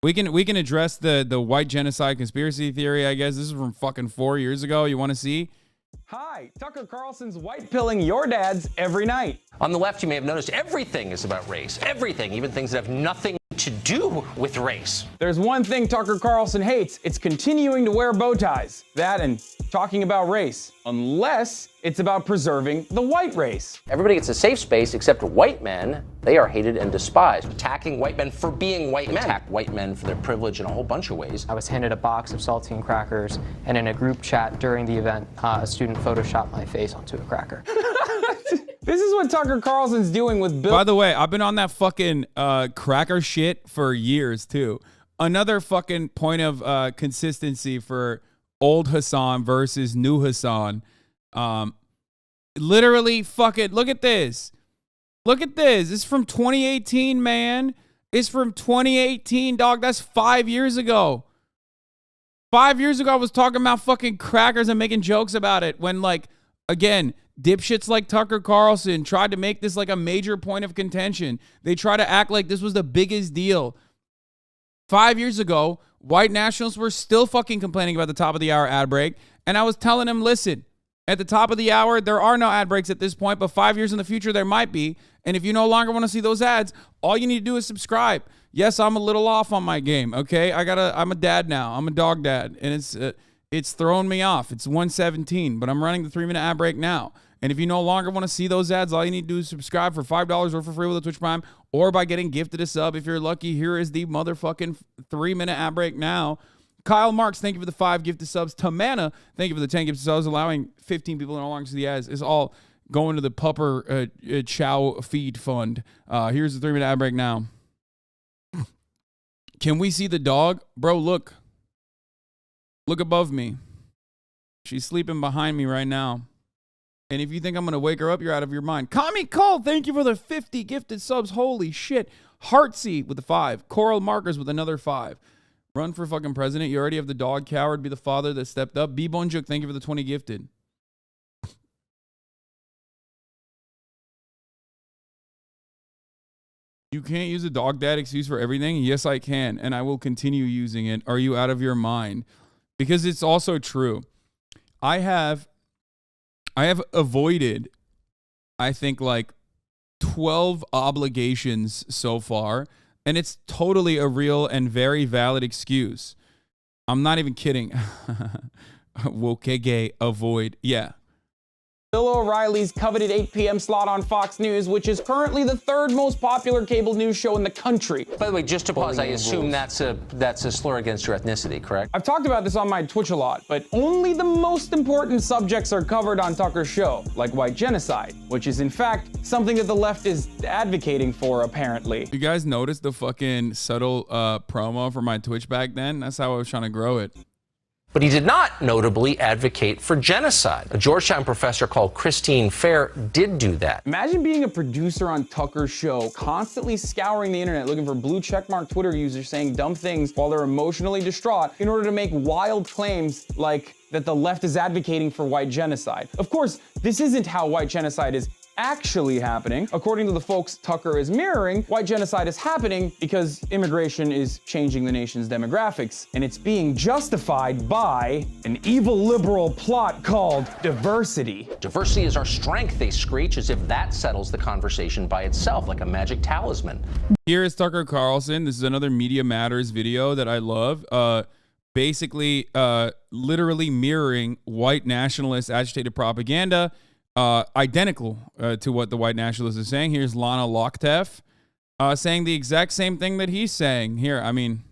We can address the white genocide conspiracy theory, I guess. This is from fucking 4 years ago. You want to see? Hi, Tucker Carlson's white pilling your dads every night. On the left, you may have noticed everything is about race. Everything, even things that have nothing to do with race. There's one thing Tucker Carlson hates. It's continuing to wear bow ties. That and talking about race. Unless it's about preserving the white race. Everybody gets a safe space except white men. They are hated and despised. Attacking white men for being white men. Attack white men for their privilege in a whole bunch of ways. I was handed a box of saltine crackers, and in a group chat during the event, a student photoshopped my face onto a cracker. This is what Tucker Carlson's doing with Bill. By the way, I've been on that fucking cracker shit for years, too. Another fucking point of consistency for old Hasan versus new Hasan. Literally fucking, look at this. Look at this. This is from 2018, man. It's from 2018, dog. That's 5 years ago. 5 years ago, I was talking about fucking crackers and making jokes about it when, like, again, dipshits like Tucker Carlson tried to make this like a major point of contention. They try to act like this was the biggest deal. 5 years ago, white nationalists were still fucking complaining about the top of the hour ad break. And I was telling them, listen, at the top of the hour, there are no ad breaks at this point, but 5 years in the future, there might be. And if you no longer want to see those ads, all you need to do is subscribe. Yes, I'm a little off on my game, okay? I'm a dad now. I'm a dog dad, and it's throwing me off. It's 1:17, but I'm running the 3-minute ad break now. And if you no longer want to see those ads, all you need to do is subscribe for $5 or for free with a Twitch Prime or by getting gifted a sub. If you're lucky, here is the motherfucking 3-minute ad break now. Kyle Marks, thank you for the 5 gifted subs. Tamana, thank you for the 10 gifted subs. Allowing 15 people no longer to see the ads is all going to the Pupper Chow Feed Fund. Here's the 3-minute ad break now. Can we see the dog? Bro, look. Look above me. She's sleeping behind me right now. And if you think I'm going to wake her up, you're out of your mind. Kami Cole, thank you for the 50 gifted subs. Holy shit. Heartsy with the 5. Coral Markers with another 5. Run for fucking president. You already have the dog coward. Be the father that stepped up. B Bonjuk, thank you for the 20 gifted. You can't use a dog dad excuse for everything. Yes, I can. And I will continue using it. Are you out of your mind? Because it's also true. I have avoided, I think, like 12 obligations so far. And it's totally a real and very valid excuse. I'm not even kidding. Wokege, avoid. Yeah. Bill O'Reilly's coveted 8 p.m. slot on Fox News, which is currently the 3rd most popular cable news show in the country. By the way, just to pause, I assume that's a slur against your ethnicity, correct? I've talked about this on my Twitch a lot, but only the most important subjects are covered on Tucker's show, like white genocide, which is in fact something that the left is advocating for, apparently. You guys noticed the fucking subtle promo for my Twitch back then? That's how I was trying to grow it. But he did not notably advocate for genocide. A Georgetown professor called Christine Fair did do that. Imagine being a producer on Tucker's show, constantly scouring the internet looking for blue checkmark Twitter users saying dumb things while they're emotionally distraught in order to make wild claims like that the left is advocating for white genocide. Of course, this isn't how white genocide is actually happening. According to the folks Tucker is mirroring, white genocide is happening because immigration is changing the nation's demographics, and it's being justified by an evil liberal plot called diversity. Diversity is our strength, they screech, as if that settles the conversation by itself, like a magic talisman. Here is Tucker Carlson. This is another Media Matters video that I love. Basically, literally mirroring white nationalist agitated propaganda. Identical to what the white nationalist is saying. Here's Lana Loktef saying the exact same thing that he's saying. Here, I mean,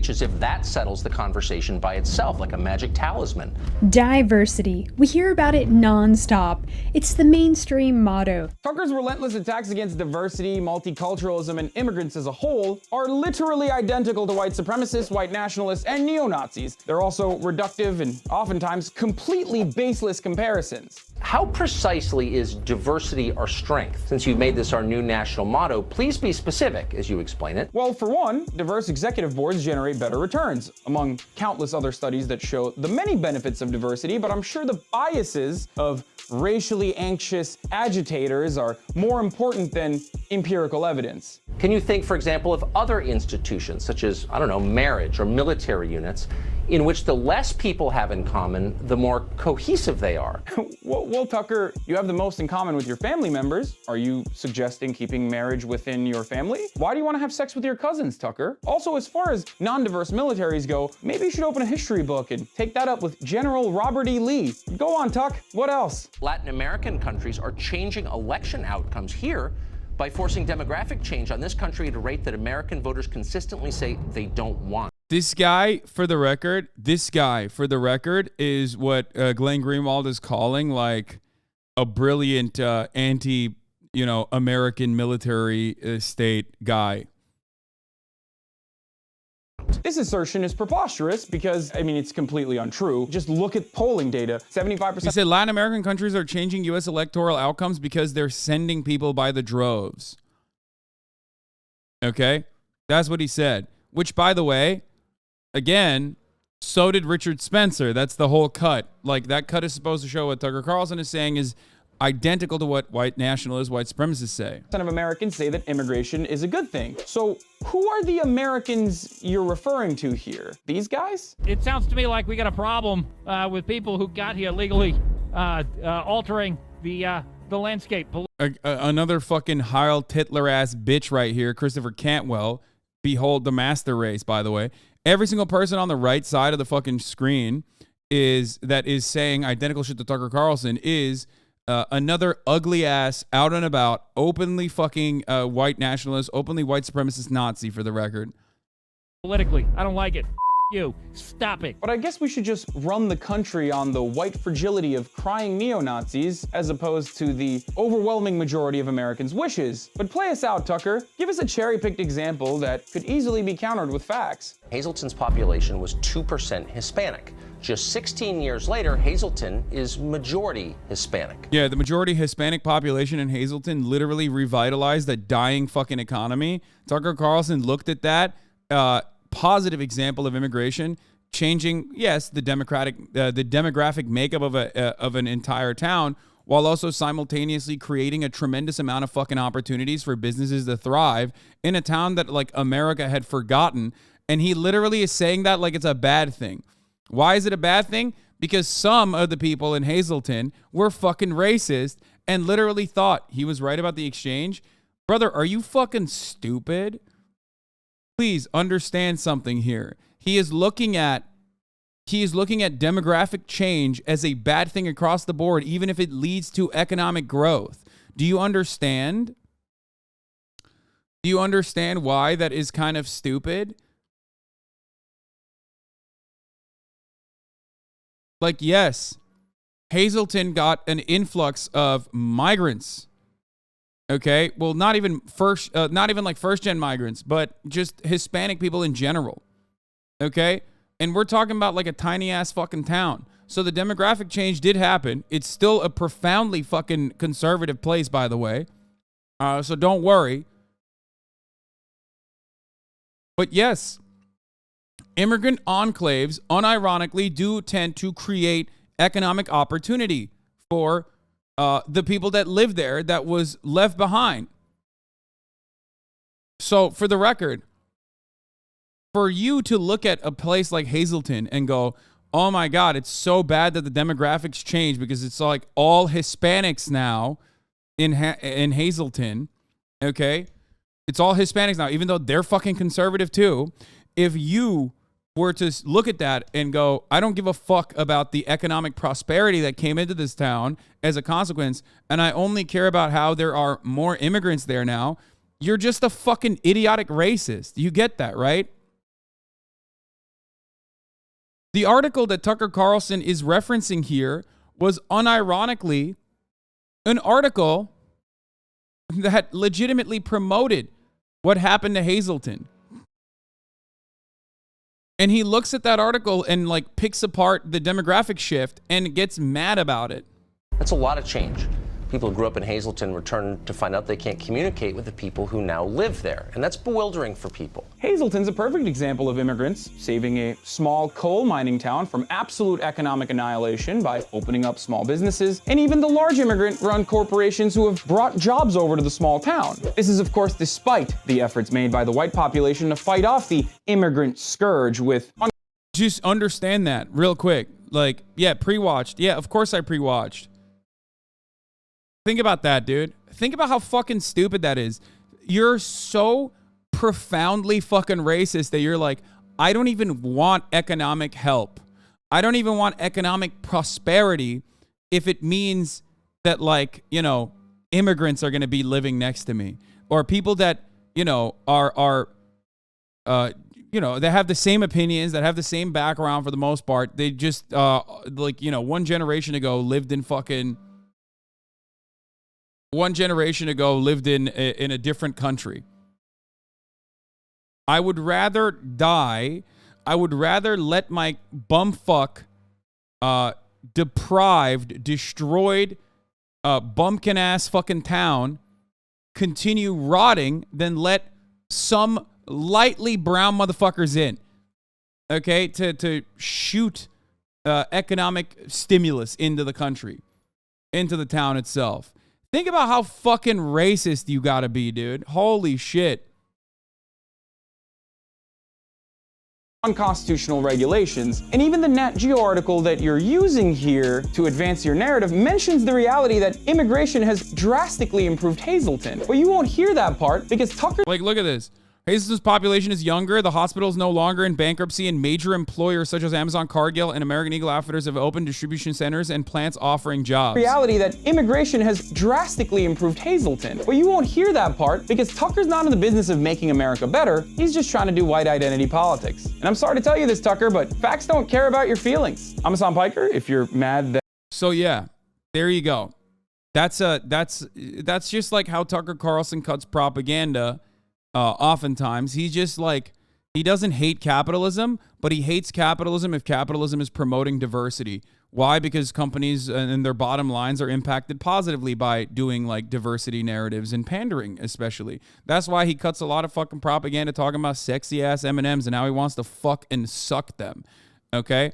as if that settles the conversation by itself, like a magic talisman. Diversity. We hear about it nonstop. It's the mainstream motto. Tucker's relentless attacks against diversity, multiculturalism, and immigrants as a whole are literally identical to white supremacists, white nationalists, and neo-Nazis. They're also reductive and oftentimes completely baseless comparisons. How precisely is diversity our strength? Since you've made this our new national motto, please be specific as you explain it. Well, for one, diverse executive boards generate better returns, among countless other studies that show the many benefits of diversity, but I'm sure the biases of racially anxious agitators are more important than empirical evidence. Can you think, for example, of other institutions, such as, I don't know, marriage or military units, in which the less people have in common, the more cohesive they are? Well, Tucker, you have the most in common with your family members. Are you suggesting keeping marriage within your family? Why do you want to have sex with your cousins, Tucker? Also, as far as non-diverse militaries go, maybe you should open a history book and take that up with General Robert E. Lee. Go on, Tuck. What else? Latin American countries are changing election outcomes here by forcing demographic change on this country at a rate that American voters consistently say they don't want. This guy, for the record, is what Glenn Greenwald is calling like a brilliant American military state guy. This assertion is preposterous because, I mean, it's completely untrue. Just look at polling data. 75%. He said Latin American countries are changing U.S. electoral outcomes because they're sending people by the droves. Okay? That's what he said. Which, by the way, again, so did Richard Spencer. That's the whole cut. Like, that cut is supposed to show what Tucker Carlson is saying is identical to what white nationalists, white supremacists say. Of Americans say that immigration is a good thing. So who are the Americans you're referring to here? These guys? It sounds to me like we got a problem with people who got here legally, altering the landscape. Another fucking Heil Titler ass bitch right here, Christopher Cantwell. Behold the master race, by the way. Every single person on the right side of the fucking screen is saying identical shit to Tucker Carlson is another ugly ass, out and about, openly fucking white nationalist, openly white supremacist Nazi, for the record. Politically, I don't like it. You. Stop it. But I guess we should just run the country on the white fragility of crying neo-Nazis as opposed to the overwhelming majority of Americans' wishes. But play us out, Tucker. Give us a cherry-picked example that could easily be countered with facts. Hazleton's population was 2% Hispanic. Just 16 years later, Hazleton is majority Hispanic. Yeah, the majority Hispanic population in Hazleton literally revitalized a dying fucking economy. Tucker Carlson looked at that positive example of immigration changing, yes, the demographic makeup of an entire town, while also simultaneously creating a tremendous amount of fucking opportunities for businesses to thrive in a town that like America had forgotten. And he literally is saying that like it's a bad thing. Why is it a bad thing? Because some of the people in Hazleton were fucking racist and literally thought he was right about the exchange. Brother, are you fucking stupid? Please understand something here. He is looking at demographic change as a bad thing across the board, even if it leads to economic growth. Do you understand? Do you understand why that is kind of stupid? Like, yes, Hazleton got an influx of migrants. Okay, well, not even like first-gen migrants, but just Hispanic people in general. Okay, and we're talking about like a tiny-ass fucking town. So the demographic change did happen. It's still a profoundly fucking conservative place, by the way. So don't worry. But yes, immigrant enclaves unironically do tend to create economic opportunity for the people that live there that was left behind. So for the record, for you to look at a place like Hazleton and go, oh my God, it's so bad that the demographics change because it's like all Hispanics now in Hazleton, okay? It's all Hispanics now, even though they're fucking conservative too. If you were to look at that and go, I don't give a fuck about the economic prosperity that came into this town as a consequence, and I only care about how there are more immigrants there now, you're just a fucking idiotic racist. You get that, right? The article that Tucker Carlson is referencing here was unironically an article that legitimately promoted what happened to Hazleton. And he looks at that article and like picks apart the demographic shift and gets mad about it. That's a lot of change. People who grew up in Hazleton return to find out they can't communicate with the people who now live there. And that's bewildering for people. Hazleton's a perfect example of immigrants saving a small coal mining town from absolute economic annihilation by opening up small businesses, and even the large immigrant-run corporations who have brought jobs over to the small town. This is, of course, despite the efforts made by the white population to fight off the immigrant scourge with... Just understand that real quick. Like, yeah, pre-watched. Yeah, of course I pre-watched. Think about that, dude. Think about how fucking stupid that is. You're so profoundly fucking racist that you're like, I don't even want economic help. I don't even want economic prosperity if it means that, like, you know, immigrants are going to be living next to me, or people that, you know, are you know, they have the same opinions, that have the same background for the most part. They just, like, you know, one generation ago lived in a different country. I would rather die. I would rather let my bumfuck, deprived, destroyed, bumpkin ass fucking town continue rotting than let some lightly brown motherfuckers in, okay, to shoot economic stimulus into the country, into the town itself. Think about how fucking racist you gotta be, dude. Holy shit. Unconstitutional regulations, and even the Nat Geo article that you're using here to advance your narrative mentions the reality that immigration has drastically improved Hazleton. But you won't hear that part because Tucker... Like, look at this. Hazleton's population is younger, the hospital is no longer in bankruptcy, and major employers such as Amazon, Cargill, and American Eagle Outfitters have opened distribution centers and plants offering jobs. Reality that immigration has drastically improved Hazleton. But you won't hear that part because Tucker's not in the business of making America better. He's just trying to do white identity politics. And I'm sorry to tell you this, Tucker, but facts don't care about your feelings. I'm Hasan Piker. If you're mad that... So yeah, there you go. That's just like how Tucker Carlson cuts propaganda. Oftentimes he's just like, he doesn't hate capitalism, but he hates capitalism if capitalism is promoting diversity. Why? Because companies and their bottom lines are impacted positively by doing like diversity narratives and pandering, especially. That's why he cuts a lot of fucking propaganda talking about sexy ass M&Ms and how he wants to fuck and suck them. Okay?